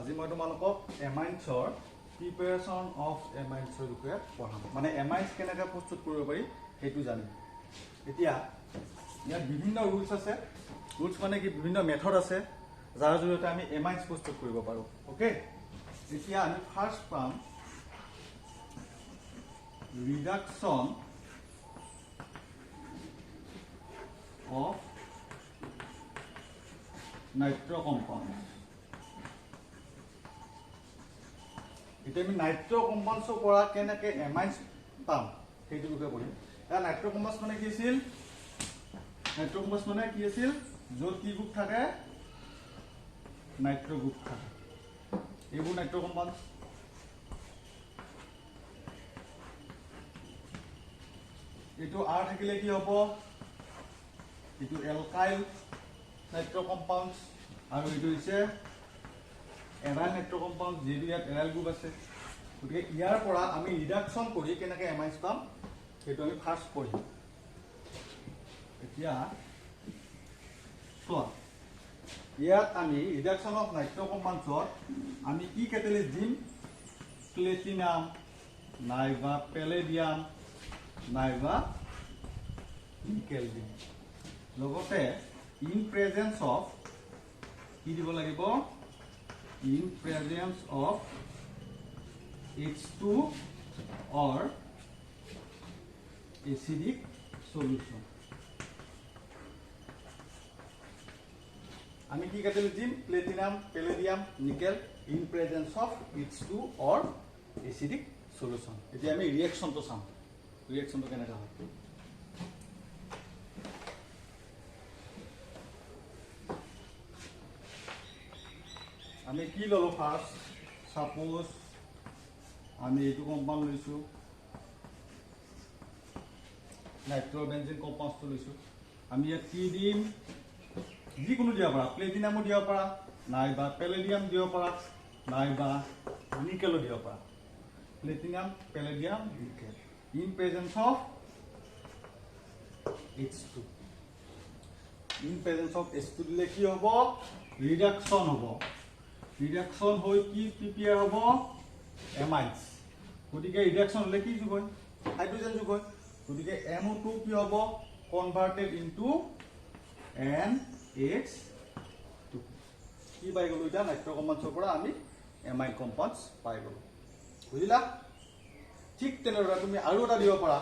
আজি মই তোমালোকক এমাইন্সৰ প্ৰিপাৰেশ্যন অফ এমাইন্সৰ বিষয়ে পঢ়াম মানে এমাইন্স কেনেকৈ প্ৰস্তুত কৰিব পাৰি সেইটো জানিম এতিয়া ইয়াত বিভিন্ন ৰুলছ আছে ৰুলছ মানে কি বিভিন্ন মেথড আছে যাৰ জৰিয়তে আমি এমাইন্স প্ৰস্তুত কৰিব পাৰোঁ ওকে এতিয়া আমি ফাৰ্ষ্ট পাম ৰিডাকশ্যন of nitro compounds. এতিয়া আমি নাইট্ৰ কম্পাউণ্ডছৰ পৰা কেনেকৈ এমাইন্স পাম সেইটো বিষয়ে পঢ়িম এতিয়া নাইট্ৰ কম্পাউণ্ডছ মানে কি আছিল নাইট্ৰ কম্পাউণ্ডছ মানে কি আছিল য'ত কি গ্ৰুপ থাকে নাইট্ৰ গ্ৰুপ থাকে এইবোৰ নাইট্ৰ কম্পাউণ্ডছ এইটো R থাকিলে কি হ'ব এইটো এলকাইল নাইট্ৰ কম্পাউণ্ডছ আৰু এইটো হৈছে এৰাইল নাইট্ৰ কম্পাউণ্ড যিহেতু ইয়াত এৰাইল গ্ৰুপ আছে গতিকে ইয়াৰ পৰা আমি ৰিডাকশ্যন কৰি কেনেকৈ এমাইন্স পাম সেইটো আমি ফাৰ্ষ্ট পঢ়িম এতিয়া চোৱা ইয়াত আমি ৰিডাকশ্যন অফ নাইট্ৰ কম্পাউণ্ডছত আমি কি কেটালিষ্ট দিম প্লেটিনাম নাইবা পেলেডিয়াম নাইবা নিকেল দিম লগতে ইন প্ৰেজেন্স অফ কি দিব লাগিব in presence of H2 or acidic solution আমি কি কেটালিষ্ট দিম platinum Palladium nickel in presence of H2 or acidic solution এতিয়া আমি ৰিয়েকশ্যনটো চাম ৰিয়েকশ্যনটো কেনেকৈ হয় আমি কি ললো ফাৰ্স্ট সাপোজ আমি এইটো কম্পাউন্ড লৈছো নাইট্ৰোবেনজিন কম্পাউন্ডটো লৈছো আমি ইয়াত কি দিম যিকোনো দিব পাৰা প্লেটিনামো দিব পাৰা নাইবা পেলেডিয়াম দিব পাৰা নাইবা নিকেলো দিব পাৰা platinum Palladium nickel in presence of H2 in presence of H2 দিলে কি হ'ব ৰিডাকশ্যন হ'ব ৰিডাকশ্যন হৈ কি প্ৰিপেয়াৰ হ'ব এমাইন্স গতিকে ৰিডাকশ্যন হ'লে কি যোগ হয় হাইড্ৰোজেন যোগ হয় গতিকে NO2 কি হ'ব কনভাৰ্টেড ইনটু NH2 কি পাই গ'লো এতিয়া নাইট্ৰ কম্পাউণ্ডছৰ পৰা আমি এমাইন কম্পাউণ্ডছ পাই গ'লো বুজিলা ঠিক তেনেদৰে তুমি আৰু এটা দিব পাৰা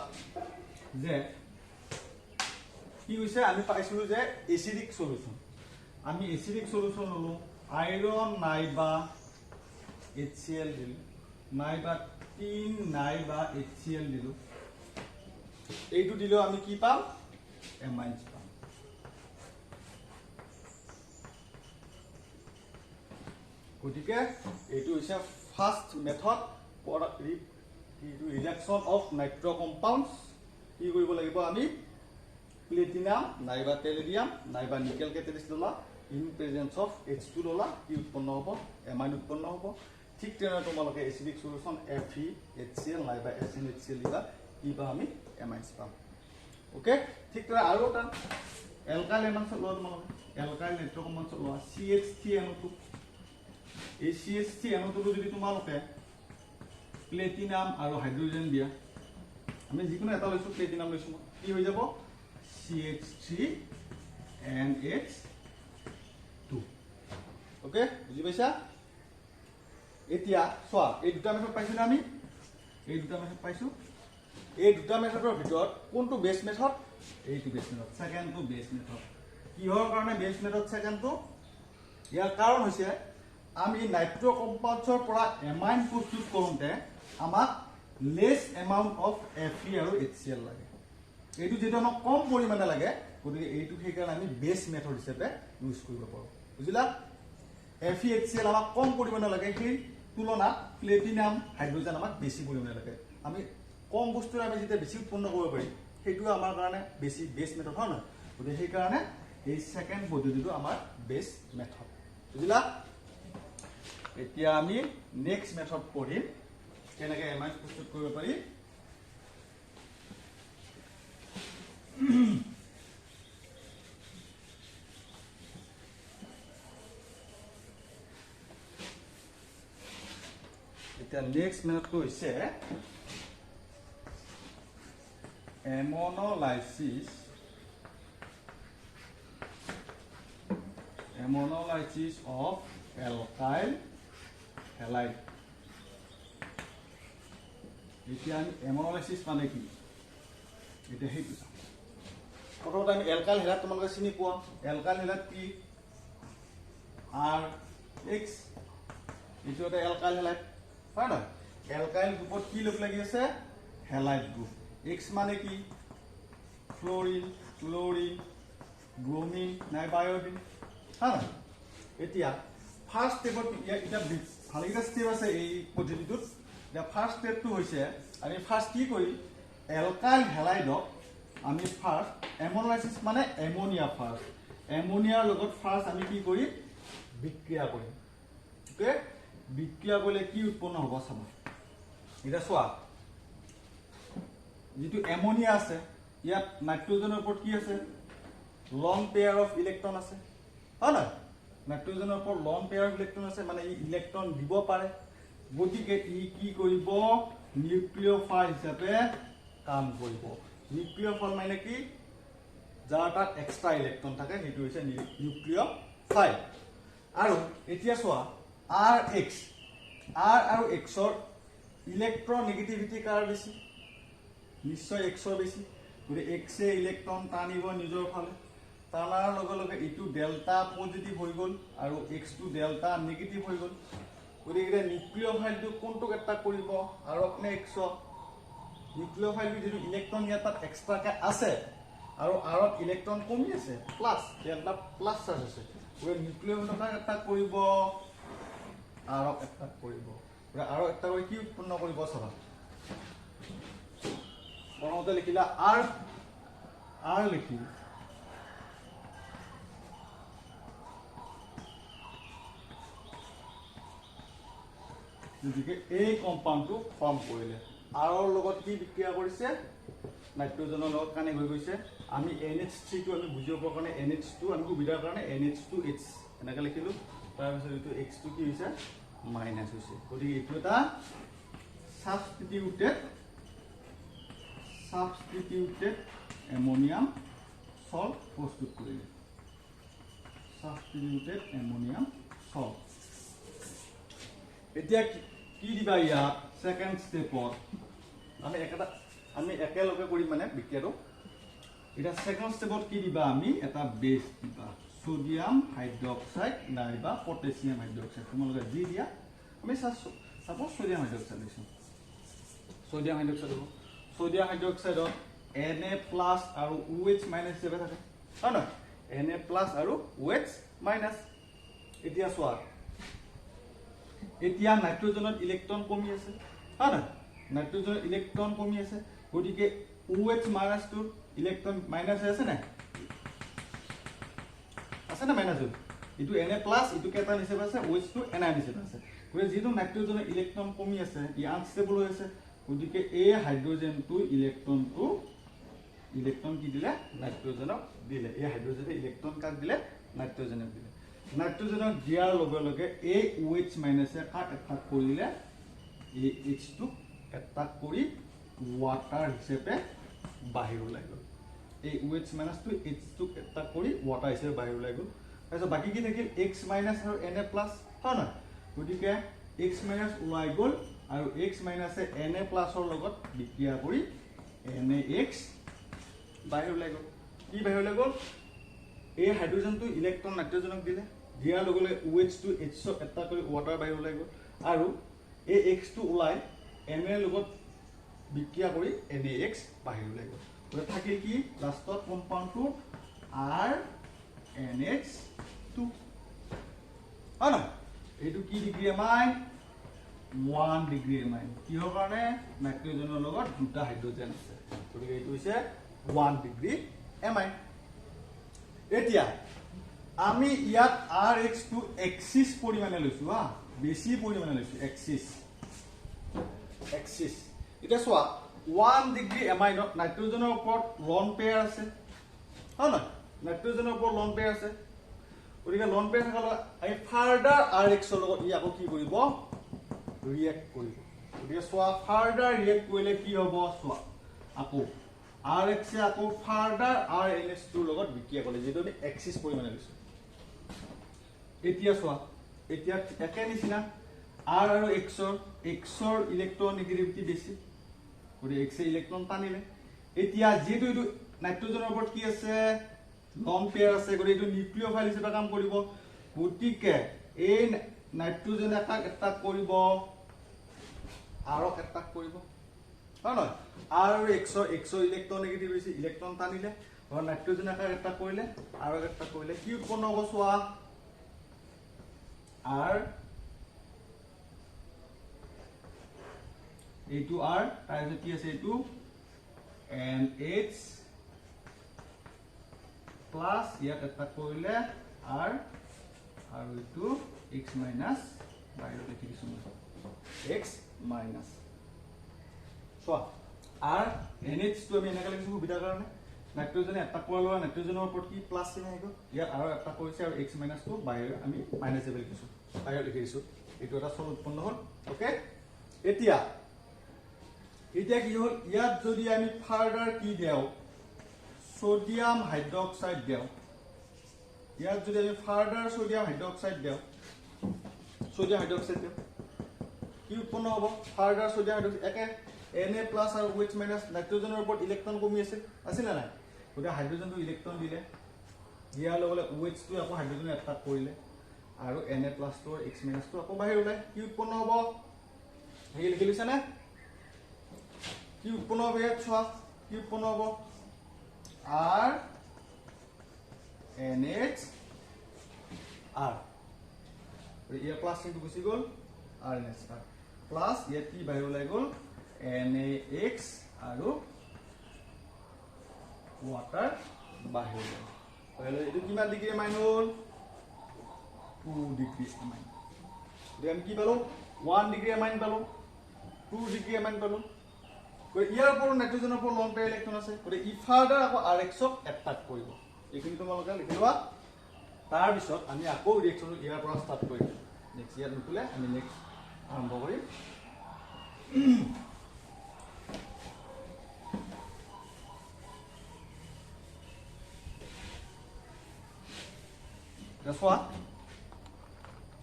যে কি হৈছে আমি পাইছিলোঁ যে এচিডিক সলিউশ্যন আমি এচিডিক সলিউশ্যন ল'লো আইৰন নাইবা HCl দিলো নাইবা টিন নাইবা HCl দিলো এইটো দিলেও আমি কি পাম এমাইন্স পাম গতিকে এইটো হৈছে first method for reduction of nitro compounds কি কৰিব লাগিব আমি প্লেটিনাম নাইবা পেলেডিয়াম নাইবা নিকেল কেটালিষ্ট ল'লা ইন প্ৰেজেন্স অফ H2 ল'লা কি উৎপন্ন হ'ব এমাইন উৎপন্ন হ'ব ঠিক তেনেদৰে তোমালোকে এচিডিক সলিউশ্যন FeHCl নাইবা SnHCl দিবা কি পাম আমি এমাইন্স পাম ওকে ঠিক তেনেদৰে আৰু এটা এলকাইল এমাইন্স লোৱা তোমালোকে এলকাইল নাইট্ৰ কম্পাউণ্ডছ লোৱা CH3NO2 এই CH3NO2 যদি তোমালোকে প্লেটিনাম আৰু হাইড্ৰোজেন দিয়া আমি যিকোনো এটা লৈছো প্লেটিনাম লৈছো কি হৈ যাব CH3NH2 ওকে বুজি পাইছা এতিয়া চোৱা এই দুটা মেথড পাইছো আমি এই দুটা মেথড পাইছো এই দুটা মেথডৰ ভিতৰত কোনটো বেছ মেথড এইটো বেছ মেথড সেকেন্ডটো বেছ মেথড কিহৰ কাৰণে বেছ মেথড সেকেন্ডটো ইয়াৰ কাৰণ হৈছে আমি নাইট্ৰ কম্পাউণ্ডছৰ পৰা এমাইন প্ৰস্তুত কৰোঁতে আমাক লেছ এমাউণ্ট অফ Fe আৰু HCl লাগে এইটো যেটো আমাক কম পৰিমাণে লাগে গতিকে এইটো সেইকাৰণে আমি বেছ মেথড হিচাপে ইউজ কৰিব পাৰোঁ বুজিলা FeHCl আমাক কম পৰিমাণে লাগে সেই তুলনাত প্লেটিনাম হাইড্ৰোজেন আমাক বেছি পৰিমাণে লাগে আমি কম বস্তুৰে আমি যেতিয়া বেছি উৎপন্ন কৰিব পাৰিম সেইটো আমাৰ কাৰণে বেছি বেছ মেথড হয় নহয় গতিকে সেইকাৰণে এই সেকেন্ড পদ্ধতিটো আমাৰ বেছ মেথড বুজিলা এতিয়া আমি নেক্সট মেথড পঢ়িম কেনেকৈ এমাইন্স প্ৰস্তুত কৰিব পাৰি এতিয়া নেক্সট মেথডটো হৈছে ammonolysis of alkyl halide. এতিয়া আমি ammonolysis মানে কি এটা হেতু প্রথমত আমি অ্যালকাইল হ্যালাইড তোমালোকে চিনি পোৱা অ্যালকাইল হ্যালাইড কি RH এটো এটা অ্যালকাইল হ্যালাইড হয় না অ্যালকাইল গ্রুপত কি লগ লাগি আছে হ্যালাইড গ্রুপ X মানে কি ফ্লোরিন ক্লোরিন ব্রোমিন নাই বায়োডিন হ্যাঁ এতিয়া ফার্স্ট স্টেপত এটা ভালকেইটা স্টেপ আছে এই পদ্ধতিটোত এতিয়া ফার্স্ট স্টেপটো হৈছে আমি ফার্স্ট কি কৰি অ্যালকাইল হ্যালাইডক আমি ফাৰ্স্ট অ্যামোনোলাইসিস মানে অ্যামোনিয়া ফাৰ্স্ট অ্যামোনিয়াৰ লগত ফাৰ্স্ট আমি কি কৰি বিক্ৰিয়া কৰিম ওকে বিক্ৰিয়া কৰিলে কি উৎপন্ন হ'ব চাবা এটা চোৱা যেটো অ্যামোনিয়া আছে ইয়াত নাইট্ৰোজেনৰ ওপৰত কি আছে লং পেয়াৰ অফ ইলেক্ট্ৰন আছে হয় না নাইট্ৰোজেনৰ ওপৰত লং পেয়াৰ অফ ইলেক্ট্ৰন আছে মানে ই ইলেক্ট্ৰন দিব পাৰে গতিকে ই কি কৰিব নিউক্লিওফাইল হিচাপে কাম কৰিব নিউক্লিওফাইল মানে কি যাৰ তাত এক্সট্ৰা ইলেক্ট্ৰন থাকে সেইটো হৈছে নিউক্লিওফাইল আৰু এতিয়া চোৱা RH R আৰু X ৰ ইলেক্ট্ৰন নেগেটিভিটি কাৰ বেছি নিশ্চয় X ৰ বেছি গতিকে X এ ইলেক্ট্ৰন টানিব নিজৰ ফালে টানাৰ লগে লগে ইটো ডেল্টা পজিটিভ হৈ গ'ল আৰু X টো ডেল্টা নেগেটিভ হৈ গ'ল গতিকে নিউক্লিওফাইলটো কোনটো এটাক কৰিব আৰক নে X নিউক্লিওফাইলটো যেটো ইলেক্ট্ৰন ইয়াত তাত এক্সট্ৰাকে আছে আৰু আৰক ইলেক্ট্ৰন কমি আছে প্লাস ডেল্টা প্লাস চাৰ্জ আছে গতিকে নিউক্লিওফাইলটো এটাক কৰিব আৰক এটাক কৰিব গতিকে আৰক এটা কৰি কি উৎপন্ন কৰিব চাবা প্ৰথমতে লিখিলা R লিখি গতিকে এই কম্পাউণ্ডটো ফৰ্ম কৰিলে আৰৰ লগত কি বিক্ৰিয়া কৰিছে নাইট্ৰোজেনৰ লগত কানেক্ট হৈ গৈছে আমি NH3 টো আমি বুজিব পৰা কাৰণে NH2 আমি সুবিধাৰ কাৰণে NH2H এনেকৈ লিখিলো তাৰ পিছত এইটো X2 কি হৈছে মাইনাস হৈছে গতিকে এইটো এটা সাবস্টিটিউটেড অ্যামোনিয়াম সল্ট প্রস্তুত কৰিলে সাবস্টিটিউটেড অ্যামোনিয়াম সল্ট এতিয়া কি দিবা ইয়া সেকেন্ড স্টেপত আমি একেলগে কৰি মানে বিক্ৰিয়াটো এটা সেকেন্ড স্টেপত কি দিবা আমি এটা বেস দিবা সোডিয়াম হাইড্রোক্সাইড নাইবা পটাসিয়াম হাইড্রোক্সাইড তোমালোকে যি দিয়া আমি সাপোজ সোডিয়াম হাইড্রোক্সাইড দিছো সোডিয়াম হাইড্ৰোক্সাইডত Na+ আৰু OH- হিচাপে থাকে হয় না Na+ আৰু OH-। এতিয়া চোৱা এতিয়া নাইট্ৰোজেনত ইলেক্ট্ৰন কমি আছে হয় না নাইট্ৰোজেনৰ ইলেক্ট্ৰন কমি আছে গতিকে OH- টোৰ ইলেক্ট্ৰন মাইনাস আছে না মাইনাস ইটো Na+ ইটো কেটা হিচাপে আছে OH টো Ni হিচাপে আছে গতিকে যেটো নাইট্ৰোজেনৰ ইলেক্ট্ৰন কমি আছে ই আনস্টেবল হৈ আছে গতিকে এই হাইড্ৰোজেনটো ইলেক্ট্ৰন কি দিলে নাইট্ৰোজেনক দিলে এই হাইড্ৰোজেনে ইলেক্ট্ৰন কাক দিলে নাইট্ৰোজেনক দিলে নাইট্ৰোজেনক দিয়াৰ লগে লগে এই OH- কাক এটাক কৰিলে এই H টো এটাক কৰি ওয়াটাৰ হিচাপে বাহিৰ ওলাই গ'ল এই OH- টো H টো এটাক কৰি ওয়াটাৰ হিচাপে বাহিৰ ওলাই গ'ল তাৰপিছত বাকি কি থাকিল X- আৰু Na+ হয় না গতিকে X- ওলাই গ'ল আৰু X- Na+ৰ লগত বিক্ৰিয়া কৰি NaX বাহিৰ ওলাই গ'ল কি বাহিৰ ওলাই গ'ল এই হাইড্ৰোজেনটো ইলেক্ট্ৰন নাইট্ৰোজেনক দিলে দিয়াৰ লগে লগে OH টো H এটা কৰি ওয়াটাৰ বাহিৰ ওলাই গ'ল আৰু এই X টো ওলাই Na ৰ লগত বিক্ৰিয়া কৰি NaX বাহিৰ ওলাই গ'ল গতিকে থাকিল কি লাষ্টত কম্পাউণ্ডটো RNH2 হয় না এইটো কি ডিগ্ৰী এমাইন 1 ডিগ্ৰী এমাইন কিহৰ কাৰণে নাইট্ৰোজেনৰ লগত দুটা হাইড্ৰোজেন আছে গতিকে এইটো হৈছে 1 ডিগ্ৰী এমাইন এতিয়া আমি ইয়াত RH টো এক্সিস পৰিমাণে লৈছো বেছি পৰিমাণে লৈছো এক্সিস এটা চোৱা 1 ডিগ্ৰী এমাইনত নাইট্ৰোজেনৰ ওপৰত লন পেয়াৰ আছে হয় না নাইট্ৰোজেনৰ ওপৰত লন পেয়াৰ আছে গতিকে লন পেয়াৰ থকাৰ লগত আমি ফাৰ্দাৰ RH ৰ লগত ই আকৌ কি কৰিব ৰিয়েক্ট কৰিব গতিকে চোৱা ফাৰ্ডাৰ ৰিয়েক্ট কৰিলে কি হ'ব চোৱা আকৌ RX আকৌ ফাৰ্ডাৰ RNH টোৰ লগত বিক্ৰিয়া কৰিলে যেটো আমি এক্সিস পৰিমাণে লৈছো এতিয়া চোৱা এতিয়া একে নিচিনা R আৰু X ৰ ইলেক্ট্ৰন নেগেটিভিটি বেছি গতিকে X এ ইলেক্ট্ৰন টানিলে এতিয়া যেটো এটো নাইট্ৰজেনৰ ওপৰত কি আছে লন পেয়াৰ আছে গতিকে এটো নিউক্লিওফাইল হিচাপে কাম কৰিব গতিকে এই নাইট্ৰজেন এটাক কৰিব আৰক এটাক কৰিব হয় নহয় R আৰু X ৰ ইলেক্ট্ৰন নেগেটিভ হৈছে ইলেক্ট্ৰন টানিলে আৰু নাইট্ৰজেন এটাক কৰিলে আৰক এটাক কৰিলে কি উৎপন্ন হ'ব চোৱা R এইটো R তাৰপিছত কি আছে এইটো NH প্লাস ইয়াত এটা কৰিলে R আৰু এইটো X মাইনাস বাইৰে লিখি দিছো X মাইনাস চোৱা R NH টো আমি এনেকা লিখিছো সুবিধাৰ কাৰণে নাইট্ৰজেন এটা কৰাৰ নাইট্ৰজেনৰ ওপৰত কি প্লাস চিহ্ন আহিব ইয়াত আৰু এটা কৰিছে আৰু X মাইনাস টো বাইরে আমি মাইনাস এ লিখিছো বাইরে লিখি দিছো এইটো এটা সল উৎপন্ন হ'ল ওকে এতিয়া কি হল ইয়াত যদি আমি ফাৰ্ডাৰ কি দেও সোডিয়াম হাইড্ৰক্সাইড দেও ইয়াত যদি আমি ফাৰ্ডাৰ সোডিয়াম হাইড্ৰক্সাইড দেও কি উৎপন্ন হ'ব ফাৰ্ডাৰ সোডিয়াম হাইড্ৰক্সাইড একে Na প্লাস আৰু OH মাইনাস নাইট্ৰজেনৰ ওপৰত ইলেক্ট্ৰন কমি আছে না নাই গতিকে হাইড্ৰজেনটো ইলেক্ট্ৰন দিলে ইয়াৰ লগতে OH টো আকৌ হাইড্ৰজেন এটাক কৰিলে আৰু Na প্লাস টো X মাইনাস টো আকৌ বাহিৰ ওলাই কি উৎপন্ন হ'ব হেই লিখি লৈছা না কি উৎপন্ন হ'ব ইয়াত চোৱা কি উৎপন্ন হ'ব R NH R ইয়াৰ প্লাস চিহ্নটো গুচি গ'ল RNH R প্লাস ইয়াত কি বাহিৰ ওলাই গ'ল NaX আৰু ওয়াটাৰ বাহিৰ ওলাই তাহলে এইটো কিমান ডিগ্ৰী এমাইন হ'ল 2 ডিগ্ৰী এমাইন আমি কি পালো 1 ডিগ্ৰী এমাইন পালো 2 ডিগ্ৰী এমাইন পালো ইয়াৰ ওপৰত নাইট্ৰজেনৰ ওপৰত লং পেয়াৰ ইলেক্ট্ৰন আছে গতিকে ই ফাৰ্ডাৰ আকৌ RX ক এটাক কৰিব এইখিনি তোমালোকে লিখি লোৱা তাৰ পিছত আমি আকৌ ৰিঅ্যাকচনটো ইয়াৰ পৰা ষ্টাৰ্ট কৰিম নেক্সট ইয়াত লিখিলে আমি নেক্সট আৰম্ভ কৰিম দেখোৱা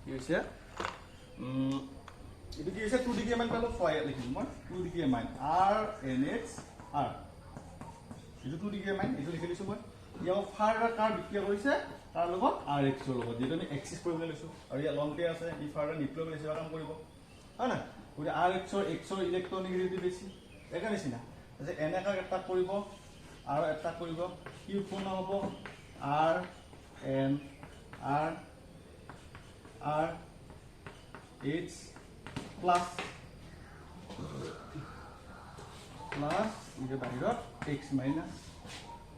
কি হৈছে এটো কি হৈছে 2 ডিগ্ৰী এমাইন পালো 6 ইয়াত লিখিম মই 2 ডিগ্ৰী এমাইন RNH R এটো 2 ডিগ্ৰী এমাইন এটো লিখি লৈছো মই ইয়াৰ ফাৰ্ডাৰ কাৰ বিক্ৰিয়া কৰিছে তাৰ লগত RX ৰ লগত যেটো আমি এক্সিস কৰিবলৈ লৈছো আৰু ইয়াত লং পেয়াৰ আছে ই ফাৰ্ডাৰ নিউক্লিওফাইল হিচাপে কাম কৰিব হয় না গতিকে RX ৰ X ৰ ইলেক্ট্ৰন নেগেটিভিটি বেছি একা নিচিনা যে এনেকা এটা কৰিব আৰু এটা কৰিব কি উৎপন্ন হ'ব R N R R H plus ইয়ে বাহিৰত X minus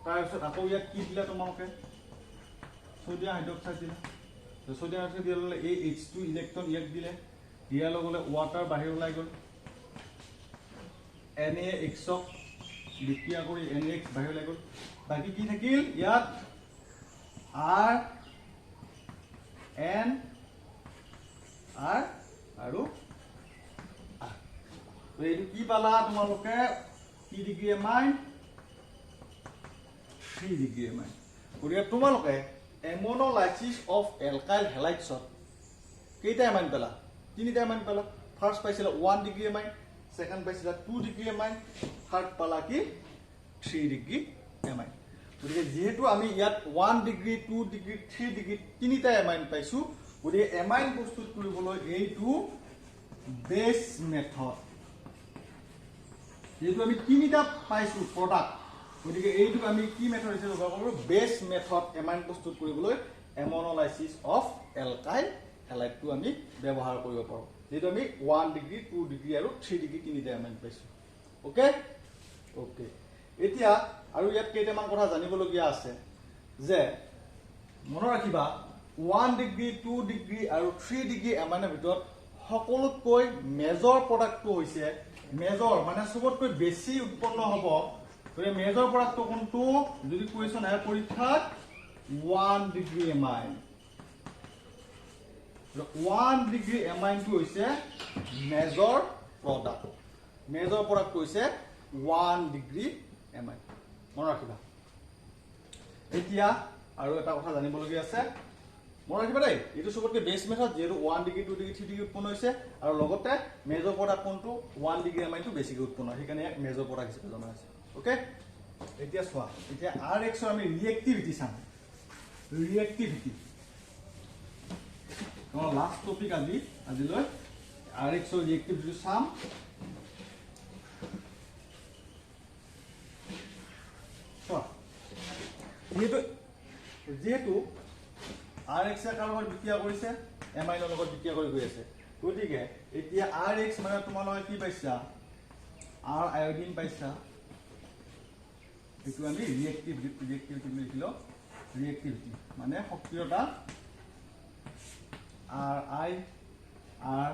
তাৰপিছত আকৌ ইয়াত কি দিলা তোমালোকে সোডিয়াম হাইড্ৰক্সাইড দিলা তো সোডিয়াম হাইড্ৰক্সাইড দিলে এই H2 ইলেক্ট্ৰন ইয়াক দিলে দিয়াৰ লগতে ওয়াটাৰ বাহিৰ ওলাই গ'ল NaX ক বিক্ৰিয়া কৰি NaX বাহিৰ ওলাই গ'ল বাকি কি থাকিল ইয়াত R N R আৰু R তো এইটো কি পালা তোমালোকে কি ডিগ্ৰী এমাইন 3 ডিগ্ৰী এমাইন গতিকে তোমালোকে এমোনোলাইসিস অফ এলকাইল হেলাইডছত কেইটা এমাইন পালা তিনিটা এমাইন পালা ফার্স্ট পাইছিলা 1 ডিগ্ৰী এমাইন সেকেন্ড পাইছিলা 2 ডিগ্ৰী এমাইন থাৰ্ড পালা কি 3 ডিগ্ৰী এমাইন গতিকে যেহেতু আমি ইয়াত 1 ডিগ্ৰী 2 ডিগ্ৰী 3 ডিগ্ৰী তিনিটা এমাইন পাইছো গতিকে এমাইন প্ৰস্তুত কৰিবলৈ এইটো বেস মেথড যেহেতু আমি তিনিটা পাইছো প্ৰডাক্ট গতিকে এইটো আমি কি মেথড হিচাপে ব্যৱহাৰ কৰোঁ বেস মেথড এমাইন প্ৰস্তুত কৰিবলৈ এমোনোলাইসিস অফ এলকাইল হেলাইডটো আমি ব্যৱহাৰ কৰিব পাৰোঁ যেহেতু আমি 1 ডিগ্ৰী 2 ডিগ্ৰী আৰু 3 ডিগ্ৰী তিনিটা এমাইন পাইছো ওকে ওকে এতিয়া আৰু ইয়াত কেইটামান কথা জানিবলগীয়া আছে যে মনত ৰাখিবা 1 ডিগ্ৰী 2 ডিগ্ৰী আৰু 3 ডিগ্ৰী এমাইনৰ ভিতৰত সকলোতকৈ মেজৰ প্ৰডাক্টটো হৈছে মেজৰ মানে সবতকৈ বেছি উৎপন্ন হ'ব গতিকে মেজৰ প্ৰডাক্টটো কোনটো যদি কোৱেশ্চন আহে পৰীক্ষাত 1 ডিগ্ৰী এমাইন 1 ডিগ্ৰী এমাইনটো হৈছে মেজৰ প্ৰডাক্ট। মেজৰ প্ৰডাক্ট হৈছে 1 ডিগ্ৰী এমাইন। মনত ৰাখিবা। এতিয়া আৰু এটা কথা জানিবলগীয়া আছে, মনত ৰাখিবা দেই, এইটো চবতকৈ বেষ্ট মেথড, যিহেতু 1 ডিগ্ৰী 2 ডিগ্ৰী 3 ডিগ্ৰী উৎপন্ন হৈছে আৰু লগতে মেজৰ প্ৰডাক্ট কোনটো 1 ডিগ্ৰী এমাইনটো বেছিকৈ উৎপন্ন হয়, সেইকাৰণে মেজৰ প্ৰডাক্ট হিচাপে জনা হৈছে। অ'কে, এতিয়া চোৱা, এতিয়া Rxৰ আমি ৰিয়েক্টিভিটি চাম। ৰিয়েক্টিভিটি লাষ্ট টপিক আজিলৈ Rxৰ ৰিয়েক্টিভিটি চাম। যিহেতু Rx কাৰ লগত বিক্ৰিয়া কৰিছে, এমাইনৰ লগত বিক্ৰিয়া কৰি গৈ আছে, গতিকে এতিয়া Rx মানে তোমালোকে কি পাইছা, R আয়োডিন পাইছা। এইটো আমি ৰিয়েক্টিভিটি বুলি লিখিলো। ৰিয়েক্টিভিটি মানে সক্ৰিয়তা Ri, R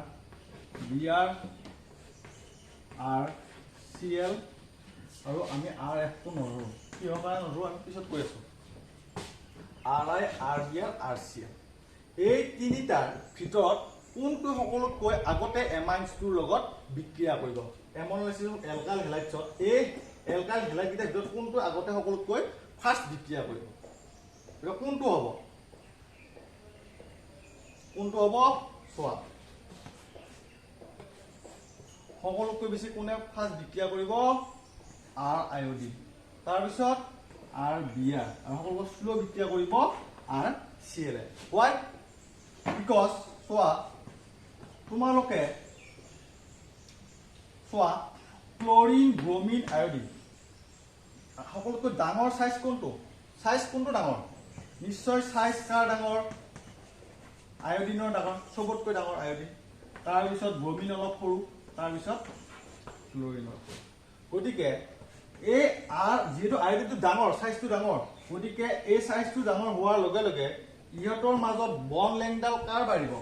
Br, R Cl আৰু আমি Rfটো নধৰো। কিহৰ কাৰণে নধৰো আমি পিছত কৈ আছো। Ri, Rbr, Rcl এই তিনিটাৰ ভিতৰত কোনটো সকলোতকৈ আগতে এমাইনছটোৰ লগত বিক্ৰিয়া কৰিব। এমোনাইচিছ এলকাইল হেলাইডছত এই এলকাইল হেলাইডকেইটাৰ ভিতৰত কোনটো আগতে সকলোতকৈ ফাৰ্ষ্ট বিক্ৰিয়া কৰিব। কোনটো হ'ব? কোনটো হ'ব চোৱা, সকলোতকৈ বেছি কোনে ফাৰ্ষ্ট বিক্ৰিয়া কৰিব? R আয়োডিন, তাৰপিছত Rbr, আৰু সকলোতকৈ স্লো বিক্ৰিয়া কৰিব Rcl। Why? Because চোৱা, তোমালোকে চোৱা, ক্লৰিন, ব্ৰমিন, আয়োডিন সকলোতকৈ ডাঙৰ সাইজ কোনটো? সাইজ কোনটো ডাঙৰ? নিশ্চয় সাইজ কাৰ ডাঙৰ? আয়োডিনৰ ডাঙৰ, চবতকৈ ডাঙৰ আয়োডিন, তাৰপিছত ব্ৰমিন অলপ সৰু, তাৰপিছত ক্লৰিনৰ। গতিকে এই যিহেতু আয়োডিনটো ডাঙৰ, সাইজটো ডাঙৰ, গতিকে এই সাইজটো ডাঙৰ হোৱাৰ লগে লগে ইহঁতৰ মাজত বন্ড লেংথডাল কাৰ বাঢ়িব?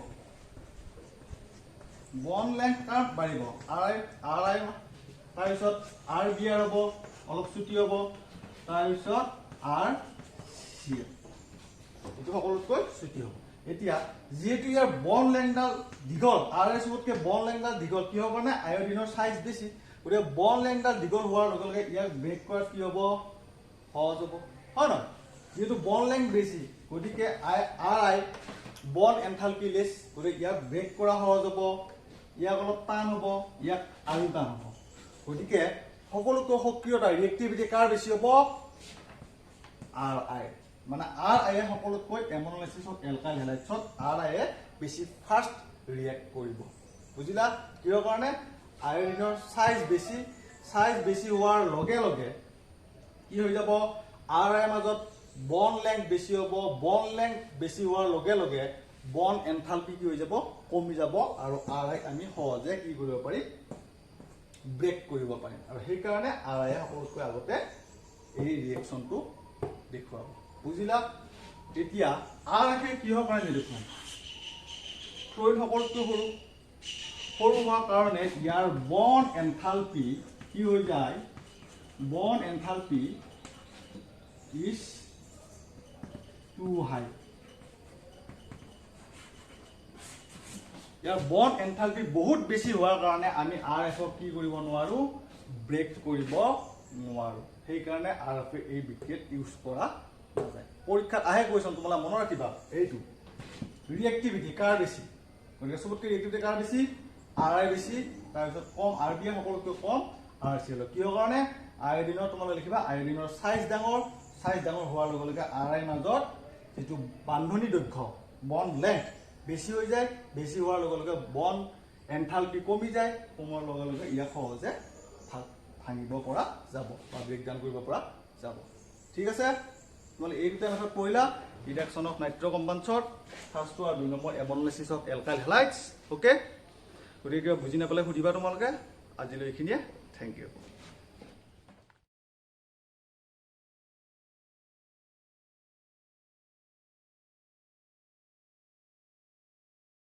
বন্ড লেংথ কাৰ বাঢ়িব? Ri, তাৰপিছত Rbr হ'ব, অলপ চুটি হ'ব, তাৰপিছত Rcl, এইটো সকলোতকৈ চুটি হ'ব। এতিয়া যিহেতু ইয়াৰ বন্ড লেংথডাল দীঘল, Ri চবতকৈ বন্ড লেংথডাল দীঘল, কিহৰ কাৰণে? আয়োডিনৰ সাইজ বেছি, গতিকে বন্ড লেংথডাল দীঘল হোৱাৰ লগে লগে ইয়াক ব্ৰেক কৰাত কি হ'ব? সহজ হ'ব, হয় নহয়? যেহেতু বন্ড লেংথ বেছি, গতিকে Ri বন্ড এনথালপি লেছ, গতিকে ইয়াক ব্ৰেক কৰা সহজ হ'ব, ইয়াক অলপ টান হ'ব, ইয়াক আৰু টান হ'ব। গতিকে সকলোতকৈ সক্ৰিয়তা ৰিয়েক্টিভিটি কাৰ বেছি হ'ব? Ri, মানে Ri সকলোতকৈ এমোনাইচিছত এলকাইল হেলাইডছত Ri বেছি ফাৰ্ষ্ট ৰিয়েক্ট কৰিব। বুজিলা? কিহৰ কাৰণে? আয়োডিনৰ সাইজ বেছি, সাইজ বেছি হোৱাৰ লগে লগে কি হৈ যাব? Ri মাজত বন্ড লেংথ বেছি হ'ব, বন্ড লেংথ বেছি হোৱাৰ লগে লগে বন্ড এনথালপি কি হৈ যাব? কমি যাব, আৰু Ri আমি সহজে কি কৰিব পাৰিম? ব্ৰেক কৰিব পাৰিম। আৰু সেইকাৰণে Ri সকলোতকৈ আগতে এই ৰিয়েকশ্যনটো দেখুৱাব। বুজিলা? এতিয়া Rf কিহৰ কাৰণে দেখুৱাম? ক্লৰিন সকলোতকৈ সৰু, সৰু হোৱাৰ কাৰণে ইয়াৰ বন্ড এনথালপি কি হৈ যায়? Bond enthalpy is too high. ইয়াৰ বন্ড এনথালপি বহুত বেছি হোৱাৰ কাৰণে আমি Rfক কি কৰিব নোৱাৰো? ব্ৰেক কৰিব নোৱাৰো। সেইকাৰণে Rf এই বিক্ৰিয়াত ইউজ কৰা নাযায়। পৰীক্ষাত আহে কুৱেশ্যন, তোমালোকে মনত ৰাখিবা এইটো। ৰিয়েক্টিভিটি কাৰ বেছি? গতিকে চবতকৈ ৰিয়েক্টিভিটি কাৰ বেছি? Ri বেছি, তাৰপিছত কম Rbr, সকলোতকৈ কম Rcl। কিহৰ কাৰণে? আয়োডিনৰ তোমালোকে লিখিবা, আয়োডিনৰ সাইজ ডাঙৰ, সাইজ ডাঙৰ হোৱাৰ লগে লগে Ri মাজত যিটো বান্ধনি দৈৰ্ঘ্য বন্ড লেংথ বেছি হৈ যায়, বেছি হোৱাৰ লগে লগে বন্ড এনথালপি কমি যায়, কমাৰ লগে লগে ইয়াক সহজে ভাঙিব পৰা যাব বা ব্ৰেকডাউন কৰিব পৰা যাব। ঠিক আছে? তোমালোকে এই দুটা মেথড পঢ়িলা, ৰিডাকশ্যন অফ নাইট্ৰ কম্পাউণ্ডছৰ ফাৰ্ষ্টটো আৰু 2 নম্বৰ এমোনাইচিছ অফ এলকাইল হেলাইডছ। অ'কে, গতিকে কিবা বুজি নাপালে সুধিবা তোমালোকে। আজিলৈ এইখিনিয়ে, থেংক ইউ।